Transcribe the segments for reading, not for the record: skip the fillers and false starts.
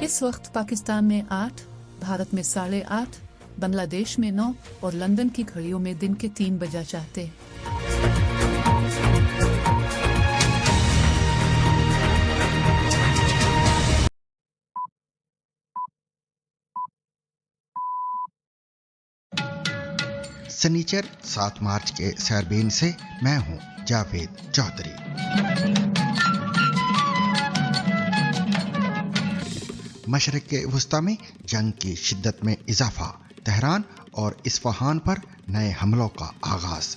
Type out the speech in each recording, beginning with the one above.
इस वक्त पाकिस्तान में 8, भारत में 8:30, बांग्लादेश में 9 और लंदन की घड़ियों में दिन के 3 बजा चाहते हैं। सनीचर 7 मार्च के सैरबीन से मैं हूं जावेद चौधरी। मशरक़ के वुस्ता में जंग की शिद्दत में इजाफा, तेहरान और इस्फहान पर नए हमलों का आगाज।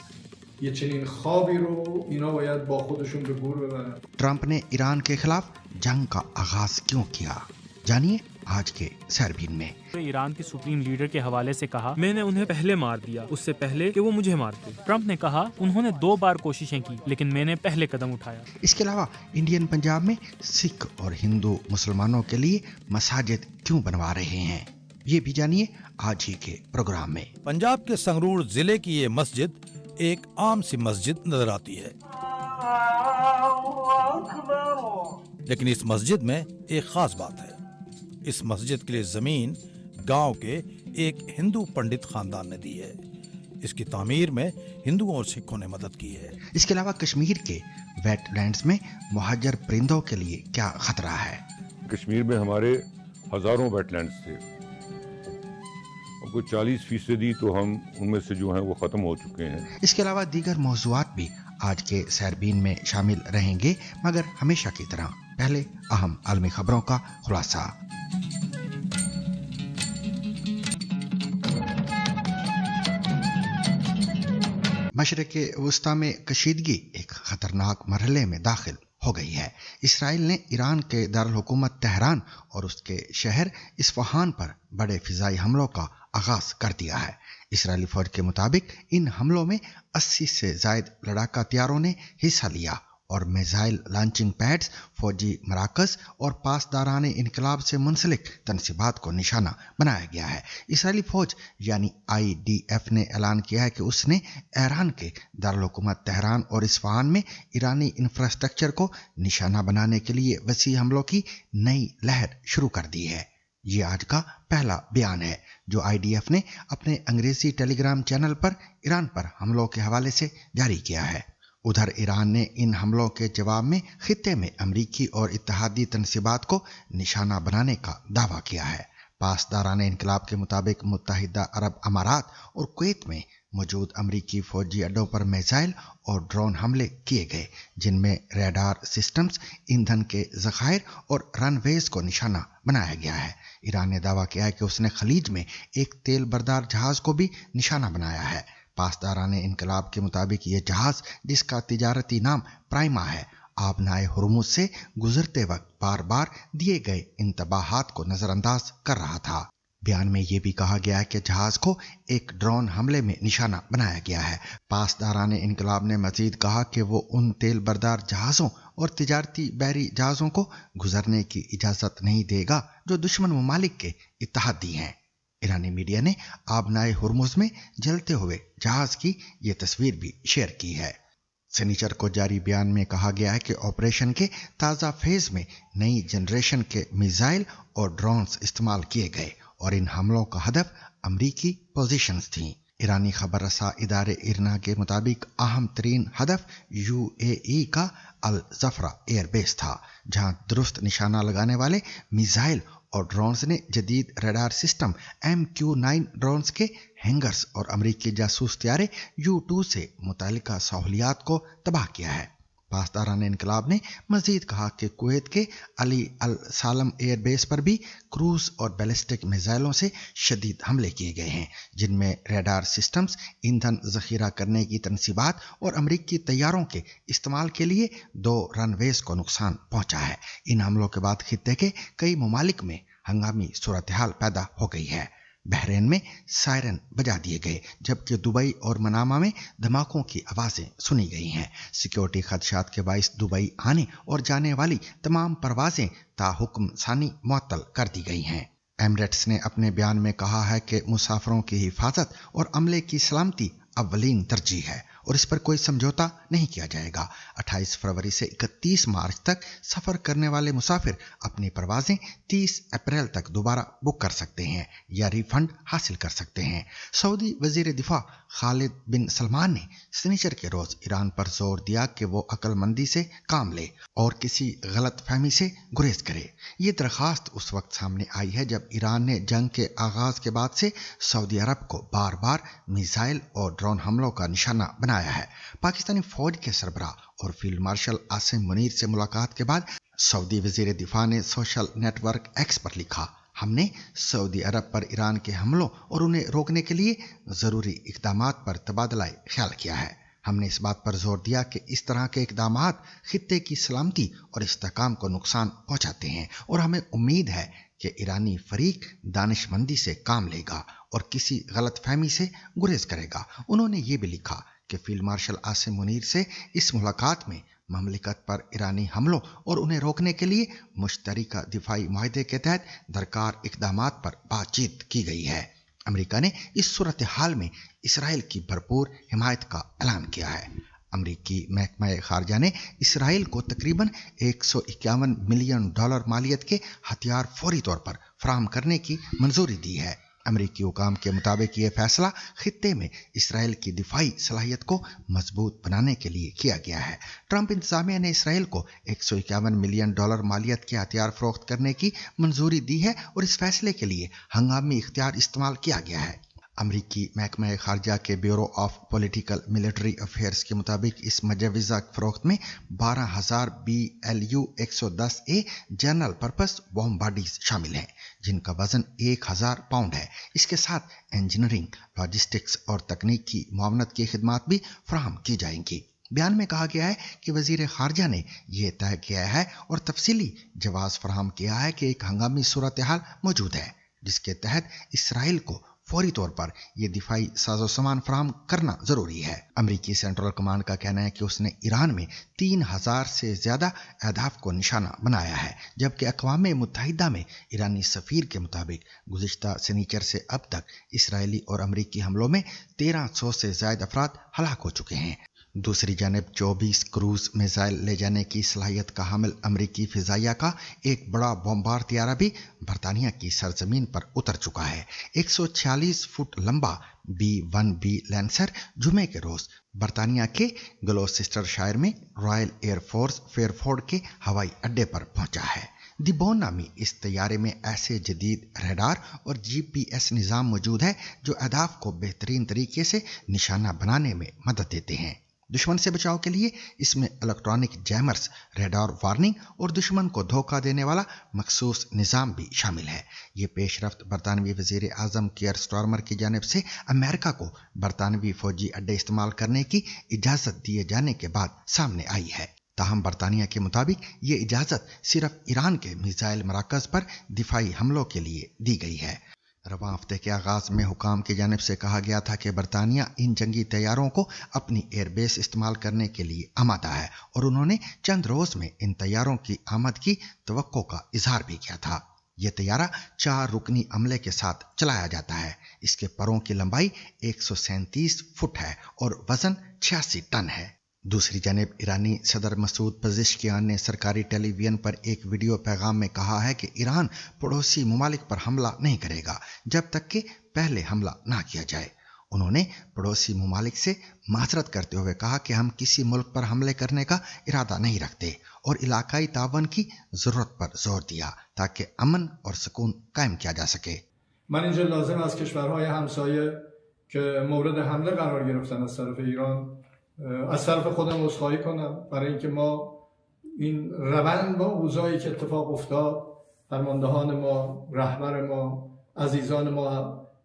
ट्रंप ने ईरान के खिलाफ जंग का आगाज क्यों किया, जानिए आज के सैरबीन में। ईरान के सुप्रीम लीडर के हवाले से कहा, मैंने उन्हें पहले मार दिया, उससे पहले कि वो मुझे मारते। ट्रंप ने कहा, उन्होंने 2 बार कोशिशें की लेकिन मैंने पहले कदम उठाया। इसके अलावा इंडियन पंजाब में सिख और हिंदू मुसलमानों के लिए मसाजिद क्यों बनवा रहे हैं, ये भी जानिए आज ही के प्रोग्राम में। पंजाब के संगरूर जिले की ये मस्जिद एक आम सी मस्जिद नजर आती है, लेकिन इस मस्जिद में एक खास बात है। इस मस्जिद के लिए जमीन गांव के एक हिंदू पंडित खानदान ने दी है। इसकी तामीर में हिंदुओं और सिखों ने मदद की है। इसके अलावा कश्मीर के वेटलैंड्स में मुहाजिर परिंदों के लिए क्या खतरा है। कश्मीर में हमारे हजारों वेटलैंड्स थे, अब 40% तो हम उनमें से जो हैं वो खत्म हो चुके हैं। इसके अलावा दीगर मौज़ूआत भी आज के सैरबीन में शामिल रहेंगे, मगर हमेशा की तरह पहले अहम आलमी खबरों का खुलासा। मशरक़ वुस्ता में कशीदगी एक खतरनाक मरहले में दाखिल हो गई है। इसराइल ने ईरान के दारुल हुकूमत तेहरान और उसके शहर इस्फहान पर बड़े फिजाई हमलों का आगाज कर दिया है। इसराइली फौज के मुताबिक इन हमलों में 80 से ज्यादा लड़ाका हथियारों ने हिस्सा लिया और मिसाइल लॉन्चिंग पैड्स, फौजी मराकज और पासदारान इनकलाब से मुंसलिक तनसीबात को निशाना बनाया गया है। इसराइली फौज यानी IDF ने ऐलान किया है कि उसने ईरान के दारुल हुकूमत तेहरान और इस्फहान में ईरानी इंफ्रास्ट्रक्चर को निशाना बनाने के लिए वसी हमलों की नई लहर शुरू कर दी है। ये आज का पहला बयान है जो IDF ने अपने अंग्रेजी टेलीग्राम चैनल पर ईरान पर हमलों के हवाले से जारी किया है। उधर ईरान ने इन हमलों के जवाब में खित्ते में अमरीकी और इत्तेहादी तनसीबात को निशाना बनाने का दावा किया है। पासदारान इनकलाब के मुताबिक मुत्तहिदा अरब अमारात और कुवैत में मौजूद अमरीकी फौजी अड्डों पर मिसाइल और ड्रोन हमले किए गए, जिनमें रडार सिस्टम्स, ईंधन के ज़खायर और रनवेज को निशाना बनाया गया है। ईरान ने दावा किया है कि उसने खलीज में एक तेल बरदार जहाज को भी निशाना बनाया है। पासदारान इनकलाब के मुताबिक ये जहाज, जिसका तिजारती नाम प्राइमा है, आबनाए हुर्मुज से गुजरते वक्त बार बार दिए गए इंतबाहात को नजरअंदाज कर रहा था। बयान में यह भी कहा गया है कि जहाज को एक ड्रोन हमले में निशाना बनाया गया है। पासदारान इनकलाब ने मजीद कहा कि वो उन तेल बरदार जहाज़ों और तिजारती बहरी जहाज़ों को गुजरने की इजाज़त नहीं देगा जो दुश्मन ममालिक के इत्तेहादी हैं। ईरानी मीडिया ने आबनाए हुर्मुज में जलते हुए जहाज की ये तस्वीर भी शेयर की है। शनिचर को जारी बयान में कहा गया है कि ऑपरेशन के ताज़ा फेज में नई जनरेशन के मिसाइल और ड्रोन्स इस्तेमाल किए गए और इन हमलों का हदफ अमरीकी पोजीशंस थीं। ईरानी खबर रसा इदारे इरना के मुताबिक अहम तरीन हदफ UAE का अल जफरा एयरबेस था, जहां दुरुस्त निशाना लगाने वाले मिसाइल और ड्रोन्स ने जदीद रडार सिस्टम MQ-9 ड्रोन्स के हैंगर्स और अमरीकी जासूस त्यारे U-2 से मुतालिका सहूलियात को तबाह किया है। पासदारान इनकलाब ने मजीद कहा कि कुवैत के अली अल सालम एयरबेस पर भी क्रूज और बैलिस्टिक मिसाइलों से शदीद हमले किए गए हैं, जिनमें रडार सिस्टम्स, ईंधन जखीरा करने की तनसीबात और अमरीकी तैयारों के इस्तेमाल के लिए 2 रनवेज को नुकसान पहुंचा है। इन हमलों के बाद खित्ते के कई ममालिक में हंगामी सूरत हाल पैदा हो गई है। बहरीन में सायरन बजा दिए गए, जबकि दुबई और मनामा में धमाकों की आवाजें सुनी गई हैं। सिक्योरिटी खदशात के बाइस दुबई आने और जाने वाली तमाम परवाजें ताहुक्म सानी मुअत्तल कर दी गई हैं। एमिरेट्स ने अपने बयान में कहा है कि मुसाफिरों की हिफाजत और अमले की सलामती अव्वलीन तरजीह है और इस पर कोई समझौता नहीं किया जाएगा। 28 फरवरी से 31 मार्च तक सफर करने वाले मुसाफिर अपनी परवाजें 30 अप्रैल तक दोबारा बुक कर सकते हैं या रिफंड हासिल कर सकते हैं। सऊदी वजीर दिफा खालिद बिन सलमान ने शनिचर के रोज ईरान पर जोर दिया कि वो अक्लमंदी से काम ले और किसी गलत फहमी से गुरेज करे। ये दरखास्त उस वक्त सामने आई है जब ईरान ने जंग के आगाज के बाद से सऊदी अरब को बार बार मिसाइल और ड्रोन हमलों का निशाना बनाया है। पाकिस्तानी फौज के सरबराह और फील्ड मार्शल आसिम मुनीर से मुलाकात के बाद सऊदी वजीर दिफा ने सोशल नेटवर्क एक्स पर लिखा, हमने सऊदी अरब पर ईरान के हमलों और उन्हें रोकने के लिए जरूरी इकदामात पर तबादला ख्याल किया है। हमने इस बात पर जोर दिया कि इस तरह के इकदामात खित्ते की सलामती और इस्तेहकाम को नुकसान पहुंचाते हैं और हमें उम्मीद है कि ईरानी फरीक दानिशमंदी से काम लेगा और किसी गलत फहमी से गुरेज करेगा। उन्होंने ये भी लिखा कि फील्ड मार्शल आसिम मुनीर से इस मुलाकात में ममलिकत पर ईरानी हमलों और उन्हें रोकने के लिए मुश्तरका दिफाई मुआहदे के तहत दरकार इकदामात पर बातचीत की गई है। अमेरिका ने इस सूरत हाल में इसराइल की भरपूर हिमायत का ऐलान किया है। अमेरिकी महकमा खारजा ने इसराइल को तकरीबन $151 मिलियन मालियत के हथियार फौरी तौर पर फराहम करने की मंजूरी दी है। अमेरिकी हुकाम के मुताबिक ये फैसला खित्ते में इसराइल की दिफाई सलाहियत को मजबूत बनाने के लिए किया गया है। ट्रंप इंतजामिया ने इसराइल को $151 मिलियन मालियत के हथियार फरोख्त करने की मंजूरी दी है और इस फैसले के लिए हंगामी इख्तियार इस्तेमाल किया गया है। अमरीकी महकमा खारजा के bureau of political military affairs के मुताबिक इस मजवज़ा फरोख्त में 12,000 BLU 110A जनरल पर्पस बॉम्बार्डीज शामिल हैं, जिनका वजन 1,000 पाउंड है। इसके साथ इंजीनियरिंग, लॉजिस्टिक्स और तकनीकी मुआवनत की खिदमात भी फराहम की जाएंगी। बयान में कहा गया है कि वजीर खारजा ने यह तय किया है और तफसीली जवाब फराहम किया है कि एक हंगामी सूरत हाल मौजूद है जिसके तहत इसराइल को फौरी तौर पर यह दिफाई साजो सामान फराहम करना जरूरी है। अमेरिकी सेंट्रल कमांड का कहना है कि उसने ईरान में 3,000 से ज्यादा अहदाफ को निशाना बनाया है, जबकि अक़वाम मुत्तहिदा में ईरानी सफीर के मुताबिक गुज़िश्ता शनिचर से अब तक इसराइली और अमेरिकी हमलों में 1,300 से ज्यादा अफराद हलाक हो चुके हैं। दूसरी जानब 24 क्रूज मिसाइल ले जाने की सलाहियत का हामिल अमरीकी फिजाइया का एक बड़ा बमबार तियारा भी बरतानिया की सरजमीन पर उतर चुका है। 146 फुट लंबा B-1B लैंसर जुमे के रोज बरतानिया के ग्लौसिस्टरशायर में रॉयल एयरफोर्स फेयरफोर्ड के हवाई अड्डे पर पहुंचा है। दिबोन नामी इस तैयारे में ऐसे जदीद रडार और GPS निज़ाम मौजूद है जो अहदाफ को बेहतरीन तरीके से निशाना बनाने में मदद देते हैं। दुश्मन से बचाव के लिए इसमें इलेक्ट्रॉनिक जैमर्स, रेडार वार्निंग और दुश्मन को धोखा देने वाला मखसूस निज़ाम भी शामिल है। ये पेशरफ्त बरतानवी वजीर आज़म कियर स्टारमर की जानिब से अमेरिका को बरतानवी फौजी अड्डे इस्तेमाल करने की इजाज़त दिए जाने के बाद सामने आई है। ताहम बरतानिया के मुताबिक ये इजाज़त सिर्फ ईरान के मिसाइल मराकज़ पर दिफाई हमलों के लिए दी गई है। रवां हफ्ते के आगाज में हुकाम की जानिब से कहा गया था कि बरतानिया इन जंगी तैयारों को अपनी एयरबेस इस्तेमाल करने के लिए आमादा है और उन्होंने चंद रोज में इन तैयारों की आमद की तवक्को का इजहार भी किया था। यह तैयारा 4 रुकनी अमले के साथ चलाया जाता है। इसके परों की लंबाई 137 फुट है और वजन 86 टन है। दूसरी जानिब ईरानी सदर मसूद पज़ेश्कियान ने सरकारी टेलीविजन पर एक वीडियो पैगाम में कहा है कि ईरान पड़ोसी ममालिक पर हमला नहीं करेगा जब तक कि पहले हमला ना किया जाए। उन्होंने पड़ोसी ममालिक से माजरत करते हुए कहा कि हम किसी मुल्क पर हमले करने का इरादा नहीं रखते और इलाकाई तावन की जरूरत पर जोर दिया ताकि अमन और सुकून कायम किया जा सके। من اینجا لازم از کشورهای همسایه که مورد حمله قرار گرفتن از طرف ایران از طرف خودم عذرخواهی کنم برای اینکه ما این روند با اوضاعی که اتفاق افتاد، فرماندهان ما، رهبر ما، عزیزان ما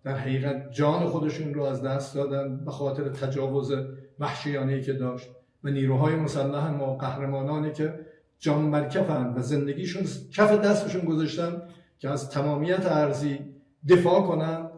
در حقیقت جان خودشون رو از دست دادن به خاطر تجاوز وحشیانه‌ای که داشت و نیروهای مسلح ما، قهرمانانی که جان بر کفن و زندگیشون کف دستشون گذاشتن که از تمامیت ارضی دفاع کنن.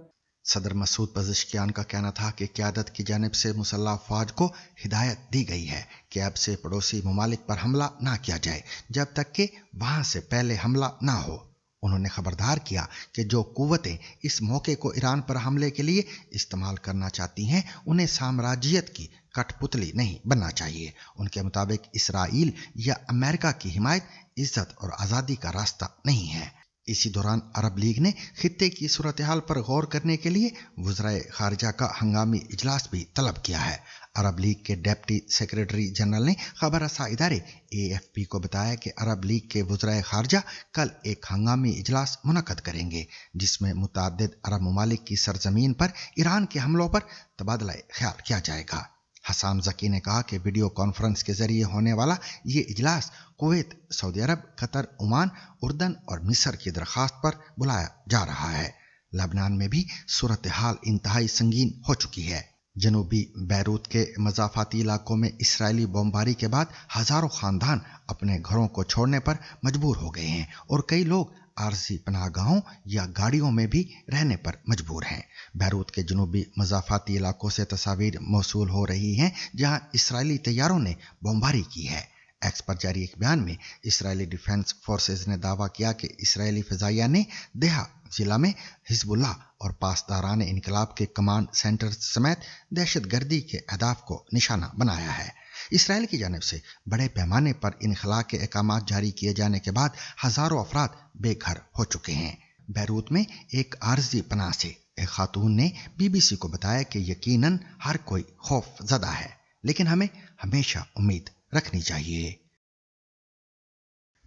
सदर मसूद पज़ेश्कियान का कहना था कि क़यादत की जानिब से मुसल्लह फ़ौज को हिदायत दी गई है कि अब से पड़ोसी ममालिक पर हमला ना किया जाए जब तक कि वहां से पहले हमला ना हो। انہوں نے خبردار کیا کہ جو قوتیں اس موقع کو ایران پر حملے کے لیے استعمال کرنا چاہتی ہیں انہیں سامراجیت کی کٹ پتلی نہیں بننا چاہیے۔ ان کے مطابق اسرائیل یا امریکہ کی حمایت عزت اور آزادی کا راستہ نہیں ہے۔ اسی دوران عرب لیگ نے خطے کی صورتحال پر غور کرنے کے لیے وزرائے خارجہ کا ہنگامی اجلاس بھی طلب کیا ہے۔ عرب لیگ کے ڈپٹی سیکرٹری جنرل نے خبر رساں ادارے AFP کو بتایا کہ عرب لیگ کے وزرائے خارجہ کل ایک ہنگامی اجلاس منعقد کریں گے جس میں متعدد عرب ممالک کی سرزمین پر ایران کے حملوں پر تبادلہ خیال کیا جائے گا۔ حسام ذکی نے کہا کہ ویڈیو کانفرنس کے ذریعے ہونے والا یہ اجلاس کویت، سعودی عرب، قطر، عمان، اردن اور مصر کی درخواست پر بلایا جا رہا ہے۔ لبنان میں بھی صورتحال انتہائی سنگین ہو چکی ہے۔ جنوبی بیروت کے مضافاتی علاقوں میں اسرائیلی بمباری کے بعد ہزاروں خاندان اپنے گھروں کو چھوڑنے پر مجبور ہو گئے ہیں اور کئی لوگ عارضی پناہ گاہوں یا گاڑیوں میں بھی رہنے پر مجبور ہیں۔ بیروت کے جنوبی مضافاتی علاقوں سے تصاویر موصول ہو رہی ہیں جہاں اسرائیلی طیاروں نے بمباری کی ہے۔ ایکس پر جاری ایک بیان میں اسرائیلی ڈیفنس فورسز نے دعویٰ کیا کہ اسرائیلی فضائیہ نے دیہا ضلع میں حزب اللہ اور پاسداران انقلاب کے کمانڈ سینٹر سمیت دہشت گردی کے اہداف کو نشانہ بنایا ہے۔ اسرائیل کی جانب سے بڑے پیمانے پر انخلاء کے احکامات جاری کیے جانے کے بعد ہزاروں افراد بے گھر ہو چکے ہیں۔ بیروت میں ایک عارضی پناہ سے ایک خاتون نے BBC کو بتایا کہ یقیناً ہر کوئی خوف زدہ ہے لیکن ہمیں ہمیشہ امید رکھنی چاہیے۔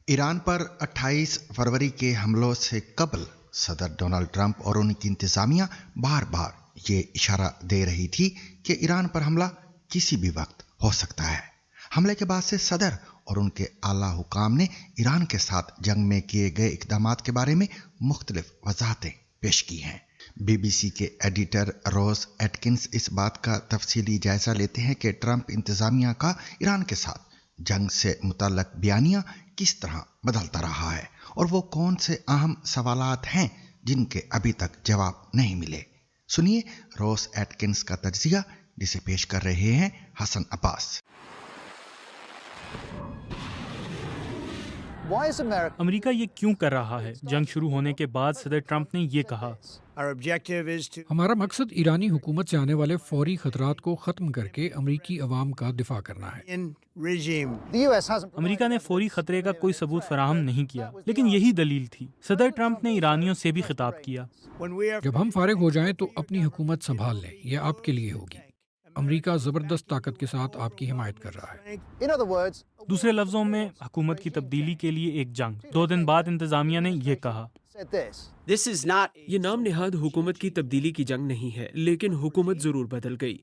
ایران پر 28 فروری کے حملوں سے قبل صدر ڈونلڈ ٹرمپ اور ان کی انتظامیہ بار بار یہ اشارہ دے رہی تھی کہ ایران پر حملہ کسی بھی وقت ہو سکتا ہے۔ حملے کے بعد سے صدر اور ان کے اعلیٰ حکام نے ایران کے ساتھ جنگ میں کیے گئے اقدامات کے بارے میں مختلف وضاحتیں پیش کی ہیں۔ BBC کے ایڈیٹر روز ایٹکنز اس بات کا تفصیلی جائزہ لیتے ہیں کہ ٹرمپ انتظامیہ کا ایران کے ساتھ جنگ سے متعلق بیانیہ کس طرح بدلتا رہا ہے اور وہ کون سے اہم سوالات ہیں جن کے ابھی تک جواب نہیں ملے۔ سنیے روز ایٹکنز کا تجزیہ جسے پیش کر رہے ہیں حسن عباس۔ امریکہ یہ کیوں کر رہا ہے؟ جنگ شروع ہونے کے بعد صدر ٹرمپ نے یہ کہا، ہمارا مقصد ایرانی حکومت سے آنے والے فوری خطرات کو ختم کر کے امریکی عوام کا دفاع کرنا ہے۔ امریکہ نے فوری خطرے کا کوئی ثبوت فراہم نہیں کیا لیکن یہی دلیل تھی۔ صدر ٹرمپ نے ایرانیوں سے بھی خطاب کیا، جب ہم فارغ ہو جائیں تو اپنی حکومت سنبھال لیں، یہ آپ کے لیے ہوگی۔ امریکہ زبردست طاقت کے ساتھ آپ کی حمایت کر رہا ہے۔ دوسرے لفظوں میں حکومت کی تبدیلی کے لیے ایک جنگ۔ 2 دن بعد انتظامیہ نے یہ کہا، یہ نام نہاد حکومت کی تبدیلی کی جنگ نہیں ہے لیکن حکومت ضرور بدل گئی۔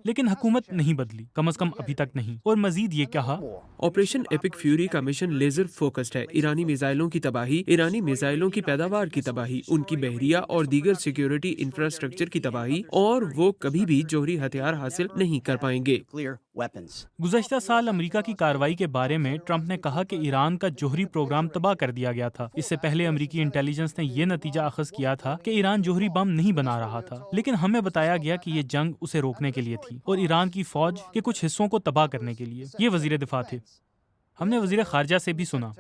لیکن حکومت نہیں بدلی، کم از کم ابھی تک نہیں۔ اور مزید یہ کہا، آپریشن ایپک فیوری کا مشن لیزر فوکسڈ ہے، ایرانی میزائلوں کی تباہی، ایرانی میزائلوں کی پیداوار کی تباہی، ان کی بحریہ اور دیگر سیکیورٹی انفراسٹرکچر کی تباہی، اور وہ کبھی بھی جوہری ہتھیار حاصل نہیں کر پائیں گے۔ گزشتہ سال امریکہ کی کارروائی کے بارے میں ٹرمپ نے کہا کہ ایران کا جوہری پروگرام تباہ کر دیا گیا تھا۔ اس سے پہلے امریکی انٹیلیجنس نے یہ نتیجہ اخذ کیا تھا کہ ایران جوہری بم نہیں بنا رہا تھا، لیکن ہمیں بتایا گیا کہ یہ جنگ اسے روکنے کے لیے تھی اور ایران کی فوج کے کچھ حصوں کو تباہ کرنے کے لیے۔ یہ وزیر دفاع تھے۔ ہم نے وزیر خارجہ سے بھی سنا،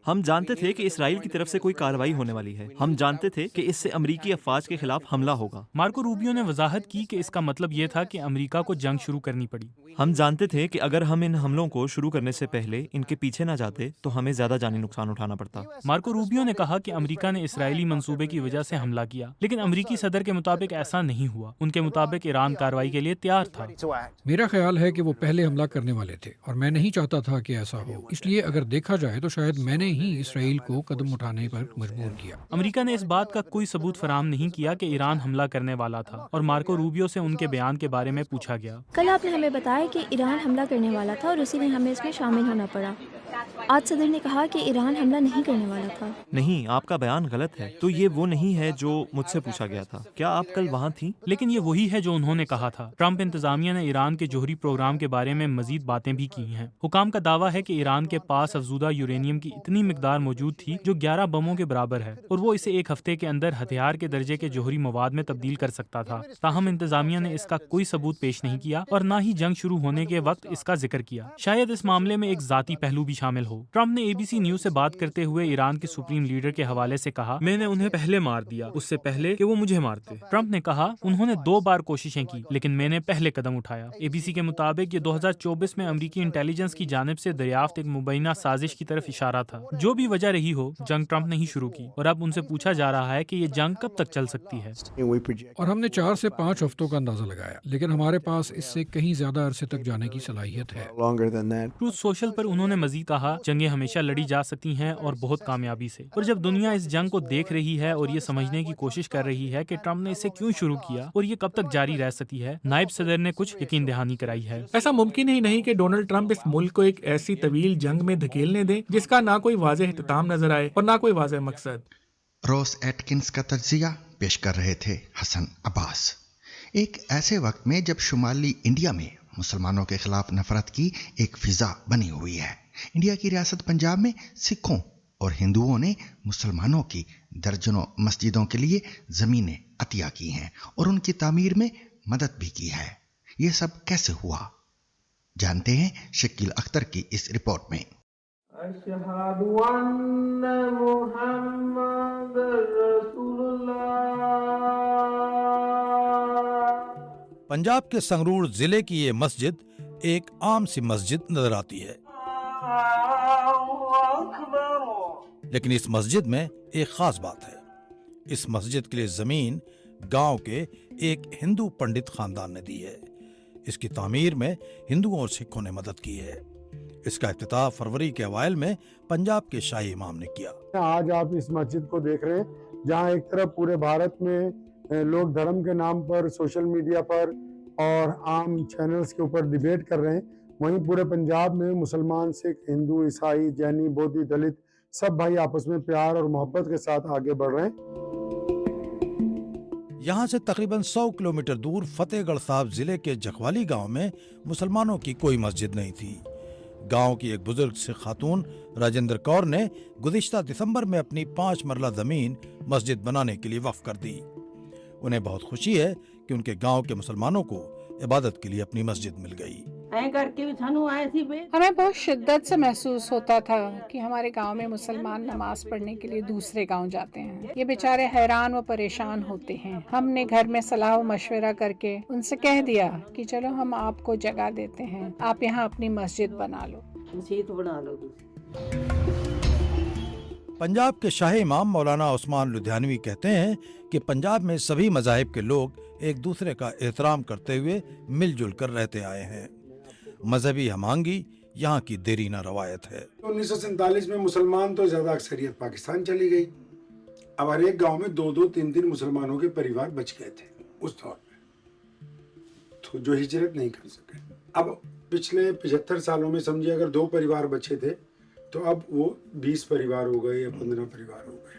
ہم جانتے تھے کہ اسرائیل کی طرف سے کوئی کارروائی ہونے والی ہے۔ ہم جانتے تھے کہ اس سے امریکی افواج کے خلاف حملہ ہوگا۔ مارکو روبیو نے وضاحت کی کہ اس کا مطلب یہ تھا کہ امریکہ کو جنگ شروع کرنی پڑی۔ ہم جانتے تھے کہ اگر ہم ان حملوں کو شروع کرنے سے پہلے ان کے پیچھے نہ جاتے تو ہمیں زیادہ جانی نقصان اٹھانا پڑتا۔ مارکو روبیو نے کہا کہ امریکہ نے اسرائیلی منصوبے کی وجہ سے حملہ کیا، لیکن امریکی صدر کے مطابق ایسا نہیں ہوا۔ ان کے مطابق ایران کارروائی کے لیے تیار تھا۔ میرا خیال ہے کہ وہ پہلے حملہ کرنے والے تھے اور میں نہیں چاہتا تھا کہ ایسا ہو، اس لیے اگر دیکھا جائے تو شاید میں نے ہی اسرائیل کو قدم اٹھانے پر مجبور کیا۔ امریکہ نے اس بات کا کوئی ثبوت فراہم نہیں کیا کہ ایران حملہ کرنے والا تھا، اور مارکو روبیو سے ان کے بیان کے بارے میں پوچھا گیا۔ کل آپ نے ہمیں بتایا کہ ایران حملہ کرنے والا تھا اور اسی لیے ہمیں اس میں شامل ہونا پڑا۔ آج صدر نے کہا کہ ایران حملہ نہیں کرنے والا تھا۔ نہیں، آپ کا بیان غلط ہے۔ تو یہ وہ نہیں ہے جو مجھ سے پوچھا گیا تھا۔ کیا آپ کل وہاں تھیں؟ لیکن یہ وہی ہے جو انہوں نے کہا تھا۔ ٹرمپ انتظامیہ نے ایران کے جوہری پروگرام کے بارے میں مزید باتیں بھی کی ہیں۔ حکام کا دعویٰ ہے کہ ایران کے پاس افزودہ یورینیم کی اتنی مقدار موجود تھی جو 11 بموں کے برابر ہے، اور وہ اسے ایک ہفتے کے اندر ہتھیار کے درجے کے جوہری مواد میں تبدیل کر سکتا تھا۔ تاہم انتظامیہ نے اس کا کوئی ثبوت پیش نہیں کیا اور نہ ہی جنگ شروع ہونے کے وقت اس کا ذکر کیا۔ شاید اس معاملے میں ایک ذاتی پہلو بھی شامل ہو۔ ٹرمپ نے ABC نیوز سے بات کرتے ہوئے ایران کے سپریم لیڈر کے حوالے سے کہا، میں نے انہیں پہلے مار دیا اس سے پہلے کہ وہ مجھے مارتے۔ ٹرمپ نے کہا، انہوں نے 2 بار کوششیں کی لیکن میں نے پہلے قدم اٹھایا۔ ABC کے مطابق یہ 2024 میں امریکی انٹیلیجنس کی جانب سے دریافت ایک مبینہ سازش کی طرف اشارہ تھا۔ جو بھی وجہ رہی ہو، جنگ ٹرمپ نے ہی شروع کی، اور اب ان سے پوچھا جا رہا ہے کہ یہ جنگ کب تک چل سکتی ہے۔ اور ہم نے 4 سے 5 ہفتوں کا اندازہ لگایا، لیکن ہمارے پاس اس سے کہیں زیادہ عرصے تک جانے کی صلاحیت ہے۔ ٹروتھ سوشل پر انہوں نے مزید کہا، جنگیں ہمیشہ لڑی جا سکتی ہیں اور بہت کامیابی سے، اور جب دنیا اس جنگ کو دیکھ رہی ہے اور یہ سمجھنے کی کوشش کر رہی ہے کہ ٹرمپ نے اسے کیوں شروع کیا اور یہ کب تک جاری رہ سکتی ہے، نائب صدر نے کچھ یقین دہانی کرائی ہے۔ ایسا ممکن ہی نہیں کہ ڈونلڈ ٹرمپ اس ملک کو ایک ایسی طویل جنگ میں دھکیلنے دیں جس کا نہ کوئی واضح اختتام نظر آئے اور نہ کوئی واضح مقصد۔ روس ایٹکنز کا تجزیہ پیش کر رہے تھے حسن عباس۔ ایک ایسے وقت میں جب شمالی انڈیا میں مسلمانوں کے خلاف نفرت کی ایک فضا بنی ہوئی ہے، انڈیا کی ریاست پنجاب میں سکھوں اور ہندوؤں نے مسلمانوں کی درجنوں مسجدوں کے لیے زمینیں عطیہ کی ہیں اور ان کی تعمیر میں مدد بھی کی ہے۔ یہ سب کیسے ہوا، جانتے ہیں شکیل اختر کی اس رپورٹ میں۔ اشہد ان محمد رسول اللہ۔ پنجاب کے سنگرور ضلع کی یہ مسجد ایک عام سی مسجد نظر آتی ہے، لیکن اس مسجد میں ایک خاص بات ہے۔ اس مسجد کے لیے زمین گاؤں کے ایک ہندو پنڈت خاندان نے دی ہے۔ اس کی تعمیر میں ہندوؤں اور سکھوں نے مدد کی ہے۔ اس کا افتتاح فروری کے اوائل میں پنجاب کے شاہی امام نے کیا۔ آج آپ اس مسجد کو دیکھ رہے ہیں جہاں ایک طرف پورے بھارت میں لوگ دھرم کے نام پر سوشل میڈیا پر اور عام چینلز کے اوپر ڈیبیٹ کر رہے ہیں، وہیں پورے پنجاب میں مسلمان، سکھ، ہندو، عیسائی، جینی، بودھی، دلت سب بھائی آپس میں پیار اور محبت کے ساتھ آگے بڑھ رہے ہیں۔ یہاں سے تقریباً 100 کلومیٹر دور فتح گڑھ صاحب ضلع کے جکھوالی گاؤں میں مسلمانوں کی کوئی مسجد نہیں تھی۔ گاؤں کی ایک بزرگ سکھ خاتون راجندر کور نے گزشتہ دسمبر میں اپنی 5 مرلہ زمین مسجد بنانے کے لیے وقف کر دی۔ انہیں بہت خوشی ہے کہ ان کے گاؤں کے مسلمانوں کو عبادت کے لیے اپنی مسجد مل گئی۔ ہمیں بہت شدت سے محسوس ہوتا تھا کہ ہمارے گاؤں میں مسلمان نماز پڑھنے کے لیے دوسرے گاؤں جاتے ہیں، یہ بیچارے حیران و پریشان ہوتے ہیں۔ ہم نے گھر میں صلاح و مشورہ کر کے ان سے کہہ دیا کہ چلو ہم آپ کو جگہ دیتے ہیں، آپ یہاں اپنی مسجد بنا لو۔ پنجاب کے شاہی امام مولانا عثمان لدھیانوی کہتے ہیں کہ پنجاب میں سبھی مذاہب کے لوگ ایک دوسرے کا احترام کرتے ہوئے مل جل کر رہتے آئے ہیں۔ مذہبی ہم آہنگی یہاں کی دیرینہ روایت ہے۔ 1947 میں مسلمان تو زیادہ اکثریت پاکستان چلی گئی، اب ہر ایک گاؤں میں 2-3 مسلمانوں کے پریوار بچ گئے تھے اس دور میں، تو جو ہجرت نہیں کر سکے۔ اب پچھلے 75 سالوں میں سمجھے اگر 2 پریوار بچے تھے تو اب وہ 20 پریوار ہو گئے یا 15 پریوار ہو گئے۔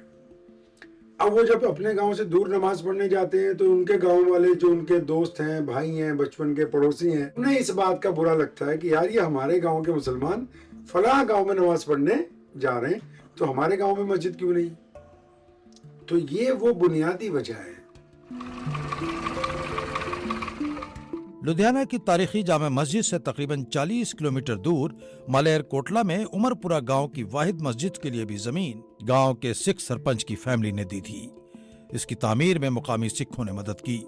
اب وہ جب اپنے گاؤں سے دور نماز پڑھنے جاتے ہیں تو ان کے گاؤں والے جو ان کے دوست ہیں، بھائی ہیں، بچپن کے پڑوسی ہیں، انہیں اس بات کا برا لگتا ہے کہ یار یہ ہمارے گاؤں کے مسلمان فلاں گاؤں میں نماز پڑھنے جا رہے ہیں تو ہمارے گاؤں میں مسجد کیوں نہیں؟ تو یہ وہ بنیادی وجہ ہے۔ لدھیانہ کی تاریخی جامع مسجد سے تقریباً 40 کلومیٹر دور ملیر کوٹلا میں عمر پورہ گاؤں کی واحد مسجد کے لیے بھی زمین گاؤں کے سکھ سرپنچ کی فیملی نے دی تھی۔ اس کی تعمیر میں مقامی سکھوں نے مدد کی۔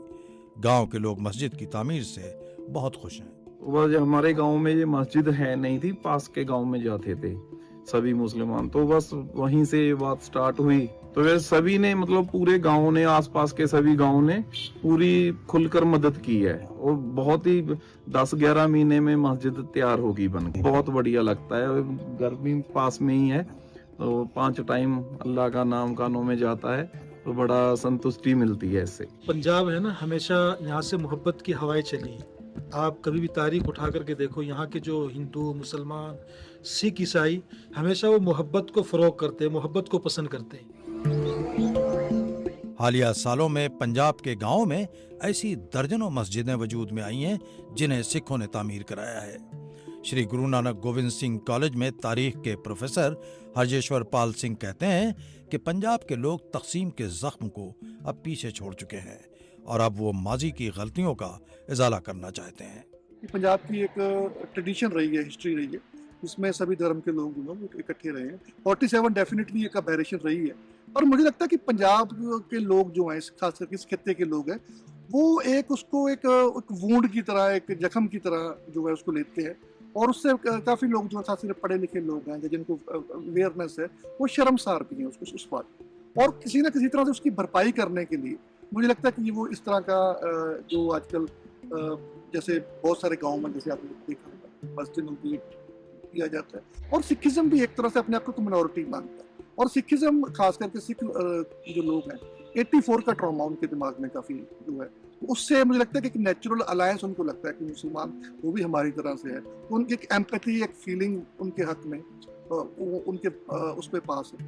گاؤں کے لوگ مسجد کی تعمیر سے بہت خوش ہیں۔ ہمارے گاؤں میں یہ مسجد ہے نہیں تھی، پاس کے گاؤں میں جاتے تھے سبھی مسلمان، تو بس وہیں سے یہ بات سٹارٹ ہوئی، تو پھر سبھی نے مطلب پورے گاؤں نے، آس پاس کے سبھی گاؤں نے پوری کھل کر مدد کی ہے، اور بہت ہی 10-11 مہینے میں مسجد تیار ہوگی بن کے۔ بہت بڑھیا لگتا ہے، گھر بھی پاس میں ہی ہے تو 5 ٹائم اللہ کا نام کانوں میں جاتا ہے تو بڑا سنتشٹی ملتی ہے اس سے۔ پنجاب ہے نا، ہمیشہ یہاں سے محبت کی ہوائیں چلی۔ آپ کبھی بھی تاریخ اٹھا کر کے دیکھو، یہاں کے جو ہندو، مسلمان، سکھ، عیسائی ہمیشہ وہ محبت کو فروغ کرتے ہیں، محبت کو پسند کرتے ہیں۔ حالیہ سالوں میں پنجاب کے گاؤں میں ایسی درجنوں مسجدیں وجود میں آئی ہیں جنہیں سکھوں نے تعمیر کرایا ہے۔ श्री गुरु नानक गोविंद सिंह कॉलेज में तारीख के प्रोफेसर हरजेश्वर पाल सिंह कहते हैं कि पंजाब के लोग तकसीम के जख्म को अब पीछे छोड़ चुके हैं और अब वो माजी की गलतियों का इजाला करना चाहते हैं। पंजाब की एक ट्रेडिशन रही है, हिस्ट्री रही है, इसमें सभी धर्म के लोग इकट्ठे रहे हैं। 47 डेफिनेटली एक अबेरेशन रही है और मुझे लगता है कि पंजाब के लोग जो हैं, खास करके इस खत्ते के लोग हैं, वो उसको एक वूंड की तरह, एक जख्म की तरह जो है उसको लेते हैं और उससे काफ़ी लोग जो खास करके पढ़े लिखे लोग हैं जिनको अवेयरनेस है, वो शर्मसार भी हैं उसको उस बात और किसी न किसी तरह से उसकी भरपाई करने के लिए मुझे लगता है कि वो इस तरह का जो आजकल जैसे बहुत सारे गाँव में जैसे आपने देखा होगा मस्जिदों की किया जाता है और सिखिज्म भी एक तरह से अपने आप को माइनॉरिटी मानता है और सिखिज्म खास करके सिख जो लोग हैं 84 का ट्रॉमा उनके दिमाग में काफ़ी जो है उससे मुझे लगता है कि एक नेचुरल अलायंस उनको लगता है कि मुसलमान वो भी हमारी तरह से है, उनकी एक एम्पैथी, एक फीलिंग उनके हक में उनके उस पे पास है।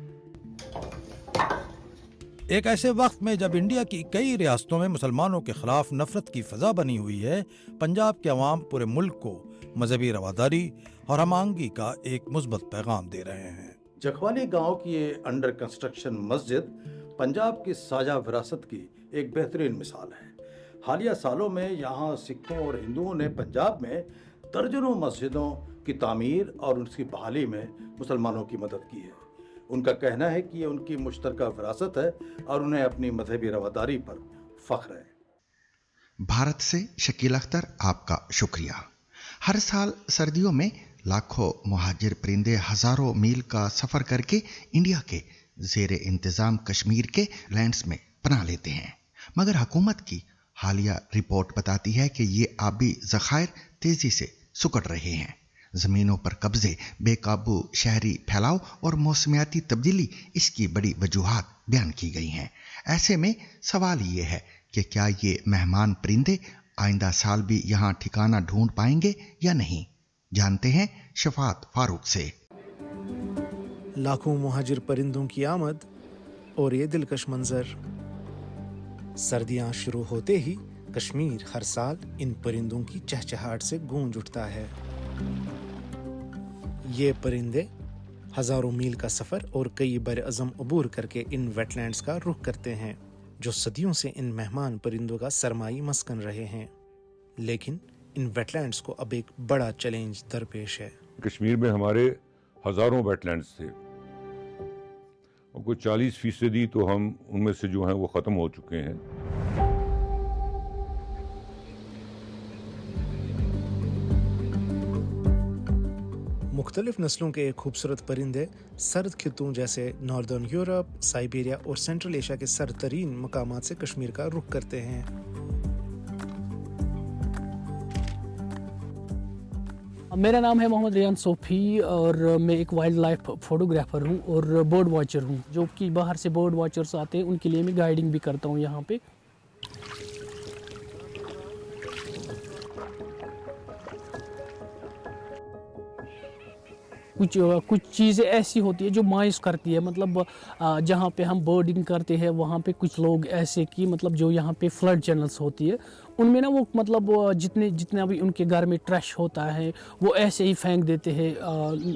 एक ऐसे वक्त में जब इंडिया की कई रियासतों में मुसलमानों के खिलाफ नफरत की फजा बनी हुई है, पंजाब के अवाम पूरे मुल्क को मजहबी रवादारी और हमआहंगी का एक मुस्बत पैगाम दे रहे हैं। जखवाली गांव की ये अंडर कंस्ट्रक्शन मस्जिद पंजाब की साझा विरासत की एक बेहतरीन मिसाल है। हालिया सालों में यहाँ सिखों और हिंदुओं ने पंजाब में दर्जनों मस्जिदों की तामीर और उसकी बहाली में मुसलमानों की मदद की है। उनका कहना है कि ये उनकी मुश्तरका विरासत है और उन्हें अपनी मजहबी रवादारी पर फख्र है। भारत से शकील अख्तर, आपका शुक्रिया। हर साल सर्दियों में लाखों मुहाजिर परिंदे हजारों मील का सफर करके इंडिया के जेरे इंतजाम कश्मीर के लैंड्स में पनाह लेते हैं, मगर हुकूमत की हालिया रिपोर्ट बताती है कि ये आबी ज़खायर तेजी से सुकड़ रहे हैं। ज़मीनों पर कब्जे, बेकाबू शहरी फैलाव और मौसमियाती तब्दीली इसकी बड़ी वजूहात बयान की गई हैं। ऐसे में सवाल ये है कि क्या ये मेहमान परिंदे आइंदा साल भी यहाँ ठिकाना ढूंढ पाएंगे या नहीं। जानते हैं शफात फारूक से। लाखों मुहाजिर परिंदों की आमद और ये दिलकश मंजर। सर्दियां शुरू होते ही कश्मीर हर साल इन परिंदों की चहचहाहट से गूंज उठता है। ये परिंदे हजारों मील का सफर और कई बर-अज़म अबूर करके इन वेटलैंड्स का रुख करते हैं, जो सदियों से इन मेहमान परिंदों का सरमाई मस्कन रहे हैं। लेकिन इन वेटलैंड्स को अब एक बड़ा चैलेंज दरपेश है। कश्मीर में हमारे हजारों वेटलैंड्स थे और कुछ 40% तो हम उनमें से जो हैं वो ख़त्म हो चुके हैं। मुख्तलिफ नस्लों के खूबसूरत परिंदे सर्द खित्तों जैसे नॉर्दर्न यूरोप, साइबेरिया और सेंट्रल एशिया के सरतरीन मकामात से कश्मीर का रुख करते हैं। मेरा नाम है मोहम्मद रियान सोफी और मैं एक वाइल्ड लाइफ फोटोग्राफर हूँ और बर्ड वॉचर हूँ। जो कि बाहर से बर्ड वॉचर्स आते हैं उनके लिए मैं गाइडिंग भी करता हूँ यहाँ पे। कुछ चीज़ें ऐसी होती है जो मायूस करती है, मतलब जहाँ पे हम बर्डिंग करते हैं वहाँ पे कुछ लोग ऐसे कि मतलब जो यहाँ पे फ्लड चैनल्स होती है उनमें ना वो मतलब जितना भी उनके घर में ट्रैश होता है वो ऐसे ही फेंक देते हैं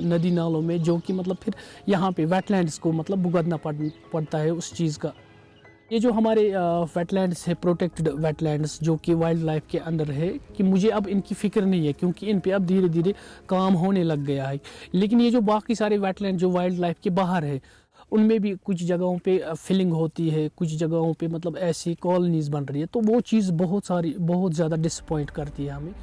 नदी नालों में, जो कि मतलब फिर यहाँ पे वेटलैंड्स को मतलब भुगतना पड़ता है उस चीज़ का। ये जो हमारे वेटलैंड्स है, प्रोटेक्टेड वेटलैंड्स जो कि वाइल्ड लाइफ के अंदर है, कि मुझे अब इनकी फ़िक्र नहीं है क्योंकि इन पे अब धीरे धीरे काम होने लग गया है। लेकिन ये जो बाकी सारे वेटलैंड जो वाइल्ड लाइफ के बाहर है उनमें भी कुछ जगहों पे फिलिंग होती है, कुछ जगहों पे मतलब ऐसी कॉलोनीज़ बन रही है, तो वो चीज़ बहुत ज़्यादा डिसअपॉइंट करती है हमें।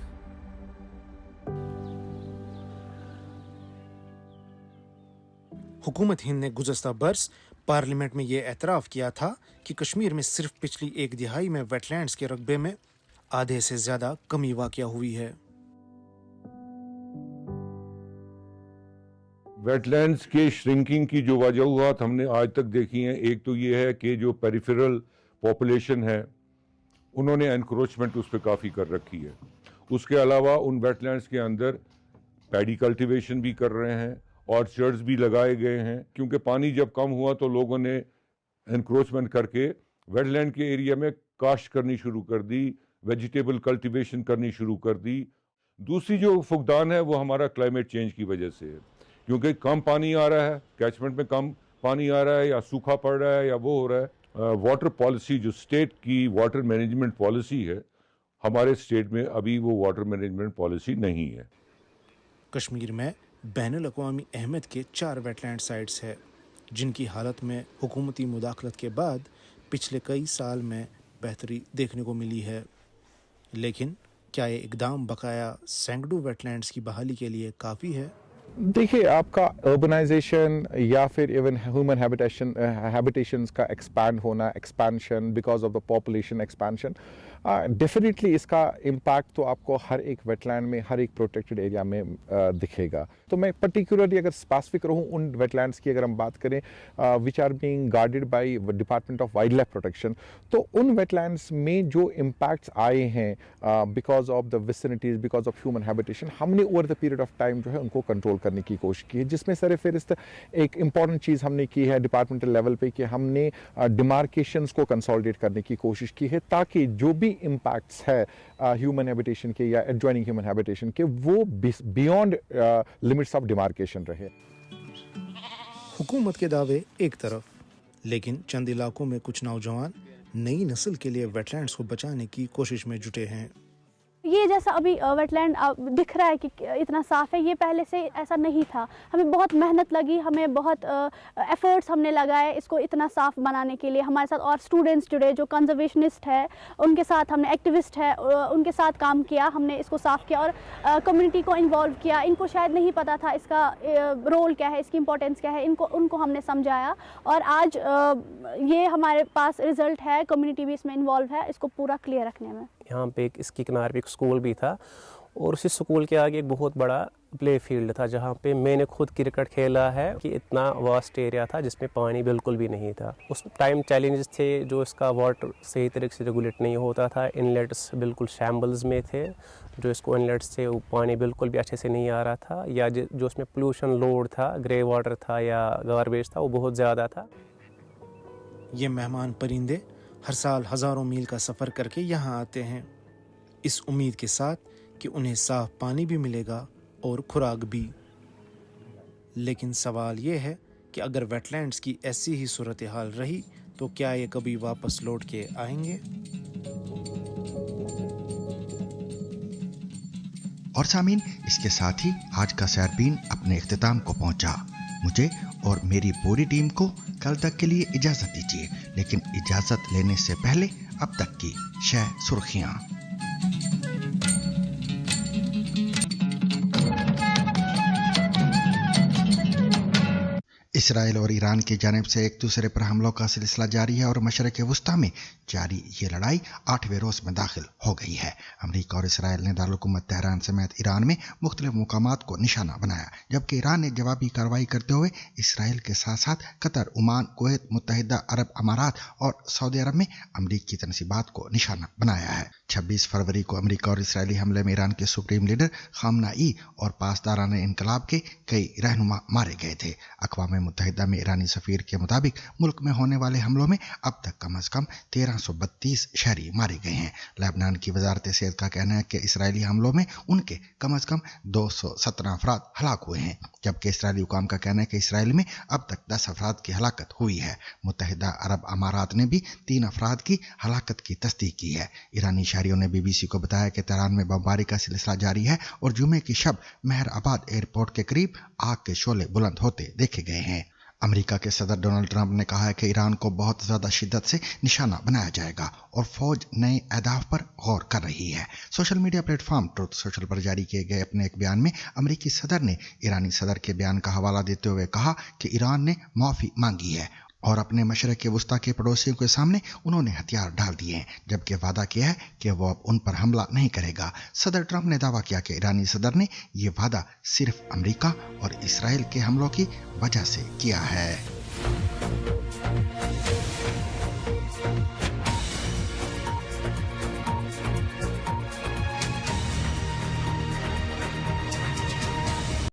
हुकूमत हिंद ने गुज़श्ता बरस पार्लियामेंट में ये एतराफ़ किया था कि कश्मीर में सिर्फ पिछली एक दिहाई में वेटलैंड्स के रकबे में आधे से ज़्यादा कमी वाक़या हुई है। वेटलैंड्स के श्रिंकिंग की जो वजूहात हमने आज तक देखी हैं, एक तो ये है कि जो पेरिफेरल पॉपुलेशन है उन्होंने एनक्रोचमेंट उस पर काफ़ी कर रखी है। उसके अलावा उन वेटलैंड्स के अंदर पैडी कल्टीवेशन भी कर रहे हैं, ऑर्चर्ड्स भी लगाए गए हैं, क्योंकि पानी जब कम हुआ तो लोगों ने एनक्रोचमेंट करके वेटलैंड के एरिया में काश्त करनी शुरू कर दी, वेजिटेबल कल्टीवेशन करनी शुरू कर दी। दूसरी जो फुकदान है वो हमारा क्लाइमेट चेंज की वजह से है, क्योंकि कम पानी आ रहा है, कैचमेंट में कम पानी आ रहा है, या सूखा पड़ रहा है, या वो हो रहा है। वाटर पॉलिसी जो स्टेट की वाटर मैनेजमेंट पॉलिसी है, हमारे स्टेट में अभी वो वाटर मैनेजमेंट पॉलिसी नहीं है। कश्मीर में बैनुल-अक़वामी अहमियत के 4 वेटलैंड साइट्स है, जिनकी हालत में हुकूमती मुदाखलत के बाद पिछले कई साल में बेहतरी देखने को मिली है। लेकिन क्या ये इकदाम बकाया सैकड़ों वेटलैंड्स की बहाली के लिए काफ़ी है? देखिए, आपका अर्बनाइजेशन या फिर इवन ह्यूमन हैबिटेशंस का एक्सपैंड होना, expansion because of the population expansion, definitely इसका इम्पैक्ट तो आपको हर एक वेटलैंड में, हर एक प्रोटेक्टेड एरिया में दिखेगा। तो मैं पर्टिकुलरली अगर स्पेसिफिक रहूँ उन वेटलैंड्स की अगर हम बात करें which are being guarded by department of wild life protection, तो उन वेटलैंड्स में जो इम्पैक्ट्स आए हैं because of the vicinities, because of human habitation, हमने over the period of time जो है उनको कंट्रोल करने की कोशिश की है, जिसमें सर फहरिस्त एक इम्पॉर्टेंट चीज़ हमने की है डिपार्टमेंटल लेवल पे कि हमने डिमार्केशंस को कंसोलिडेट करने की कोशिश की है, ताकि जो भी इम्पैक्ट्स है ह्यूमन हैबिटेशन के या एडजॉइनिंग ह्यूमन हैबिटेशन के, वो बियॉन्ड लिमिट्स ऑफ डिमार्केशन रहे। हुकूमत के दावे एक तरफ, लेकिन चंद इलाकों में कुछ नौजवान नई नस्ल के लिए वेटलैंड्स को बचाने की कोशिश में जुटे हैं। ये जैसा अभी वेटलैंड दिख रहा है कि इतना साफ़ है, ये पहले से ऐसा नहीं था। हमें बहुत मेहनत लगी, हमें बहुत एफर्ट्स हमने लगाए इसको इतना साफ़ बनाने के लिए। हमारे साथ और स्टूडेंट्स जुड़े जो कंजर्वेशनिस्ट है, उनके साथ हमने एक्टिविस्ट है, उनके साथ काम किया, हमने इसको साफ़ किया और कम्युनिटी को इन्वॉल्व किया। इनको शायद नहीं पता था इसका रोल क्या है, इसकी इम्पोर्टेंस क्या है, उनको हमने समझाया और आज ये हमारे पास रिज़ल्ट है। कम्युनिटी भी इसमें इन्वॉल्व है इसको पूरा क्लियर रखने में। यहाँ पे इसके किनारे पे एक स्कूल भी था और उसी स्कूल के आगे एक बहुत बड़ा प्ले फील्ड था, जहाँ पे मैंने खुद क्रिकेट खेला है कि इतना वास्ट एरिया था जिसमें पानी बिल्कुल भी नहीं था। उस टाइम चैलेंजेस थे, जो इसका वाटर सही तरीके से रेगुलेट नहीं होता था, इनलेट्स बिल्कुल शैम्बल्स में थे, जो इसको इनलेट्स से पानी बिल्कुल भी अच्छे से नहीं आ रहा था, या जो उसमें पोल्यूशन लोड था, ग्रे वाटर था या गार्बेज था, वो बहुत ज़्यादा था। ये मेहमान परिंदे हर साल हज़ारों मील का सफ़र करके यहाँ आते हैं, इस उम्मीद के साथ कि उन्हें साफ पानी भी मिलेगा और खुराक भी। लेकिन सवाल ये है कि अगर वेटलैंड्स की ऐसी ही सूरत हाल रही तो क्या ये कभी वापस लौट के आएंगे? और सामीन, इसके साथ ही आज का सैरबीन अपने इख्तिताम को पहुंचा। मुझे और मेरी पूरी टीम को कल तक के लिए इजाजत दीजिए, लेकिन इजाजत लेने से पहले अब तक की शह सुर्खियां। इसराइल और ईरान की जानिब से एक दूसरे पर हमलों का सिलसिला जारी है और मशरक़ वस्ता में जारी ये लड़ाई 8वें रोज़ में दाखिल हो गई है। अमेरिका और इसराइल ने दारुल-हुकूमत तेहरान समेत ईरान में मुख्तलिफ मुकामात को निशाना बनाया, जबकि ईरान ने जवाबी कार्रवाई करते हुए इसराइल के साथ साथ कतर, ओमान, कुवैत, मुत्तहिदा अरब अमारात और सऊदी अरब में अमरीकी तनसीबात को निशाना बनाया है। 26 फरवरी को अमेरिका और इसराइली हमले में ईरान के सुप्रीम लीडर खामनाई और पासदारान इनकलाब के कई रहनुमा मारे गए थे। अक़वाम मुत्तहिदा में ईरानी सफ़ीर के मुताबिक मुल्क में होने वाले हमलों में अब तक कम अज़ कम 1332 शहरी मारे गए हैं। लेबनान की वजारत सेहत का कहना है कि इसराइली हमलों में उनके कम अज़ कम 217 अफराद हलाक हुए हैं, जबकि इसराइली हुकाम का कहना है कि इसराइल में अब तक 10 अफराद की हलाकत हुई है। मुत्तहिदा अरब अमारात ने भी 3 अफराद की हलाकत की तस्दीक की है। ईरानी शहरियों ने BBC को बताया कि तेहरान में बमबारी का सिलसिला जारी है और जुमे की शब मेहराबाद एयरपोर्ट के करीब आग के शोले बुलंद होते देखे गए हैं। अमेरिका के सदर डोनाल्ड ट्रंप ने कहा है कि ईरान को बहुत ज़्यादा शिद्दत से निशाना बनाया जाएगा और फौज नए अहदाफ पर गौर कर रही है। Social media platform truth social पर जारी किए गए अपने एक बयान में अमेरिकी सदर ने ईरानी सदर के बयान का हवाला देते हुए कहा कि ईरान ने माफ़ी मांगी है और अपने मशरक़ वस्ता के पड़ोसियों के सामने उन्होंने हथियार डाल दिए हैं, जबकि वादा किया है कि वो अब उन पर हमला नहीं करेगा। सदर ट्रंप ने दावा किया कि ईरानी सदर ने ये वादा सिर्फ अमेरिका और इसराइल के हमलों की वजह से किया है।